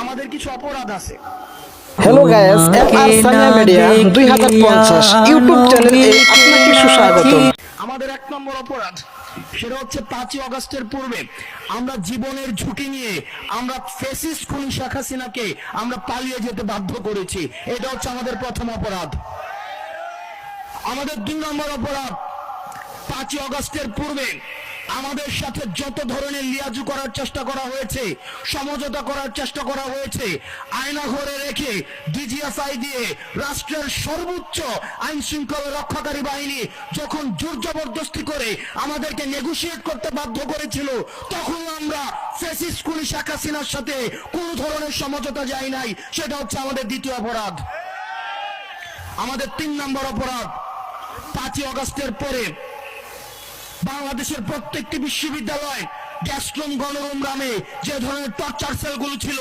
আমাদের কিছু অপরাধ আছে। Hello guys, MR Samia media 2050 YouTube চ্যানেলে আপনাকে সুস্বাগতম। আমাদের 1 নম্বর অপরাধ সেটা হচ্ছে 5ই আগস্টের পূর্বে আমরা জীবনের ঝুঁকি নিয়ে আমরা ফ্যাসিস্ট খুনি শেখ হাসিনাকে আমরা পালিয়ে যেতে বাধ্য করেছি। এটা হচ্ছে আমাদের প্রথম অপরাধ। আমাদের 2 নম্বর অপরাধ, 5ই আগস্টের পূর্বে আমাদের সাথে যত ধরনের লিয়াজু করার চেষ্টা করা হয়েছে, সমঝোতা করার চেষ্টা করা হয়েছে, আয়না ঘরে রেখে ডিজিএফআই দিয়ে রাষ্ট্রের সর্বোচ্চ আইন শৃঙ্খলা রক্ষাকারী বাহিনী যখন জোর জবরদস্তি করে আমাদেরকে নেগোশিয়েট করতে বাধ্য করেছিল, তখন আমরা ফ্যাসিস্ট খুনি শেখ হাসিনার সাথে কোনো ধরনের সমঝোতা যাই নাই। সেটা হচ্ছে আমাদের দ্বিতীয় অপরাধ। আমাদের 3 নম্বর অপরাধ, 5ই আগস্টের পরে বাংলাদেশের প্রত্যেকটি বিশ্ববিদ্যালয় গ্যাস্ট্রুম গণরুম নামে যে ধরনের টর্চার সেলগুলো ছিল,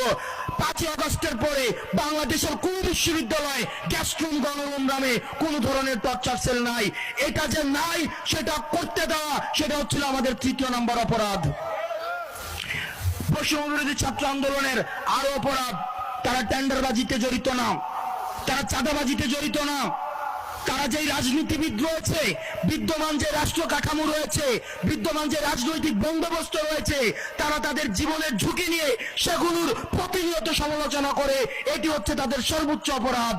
5ই আগস্টের পরে বাংলাদেশের কোন বিশ্ববিদ্যালয়ে গ্যাস্ট্রুম গণরুম নামে কোন ধরনের টর্চার সেল নাই। এটা যে নাই সেটা করতে দেওয়া, সেটা হচ্ছিল আমাদের 3 নম্বর অপরাধ। বৈষম্য বিরোধী ছাত্র আন্দোলনের আরো অপরাধ, তারা টেন্ডারবাজিতে জড়িত না, তারা চাঁদাবাজিতে জড়িত না, তারা যে রাজনীতিবিদ রয়েছে, বিদ্যমান যে রাষ্ট্র কাঠামো রয়েছে, বিদ্যমান যে রাজনৈতিক বন্দোবস্ত রয়েছে, তারা তাদের জীবনের ঝুঁকি নিয়ে সেগুলোর প্রতিনিয়ত সমালোচনা করে। এটি হচ্ছে তাদের সর্বোচ্চ অপরাধ।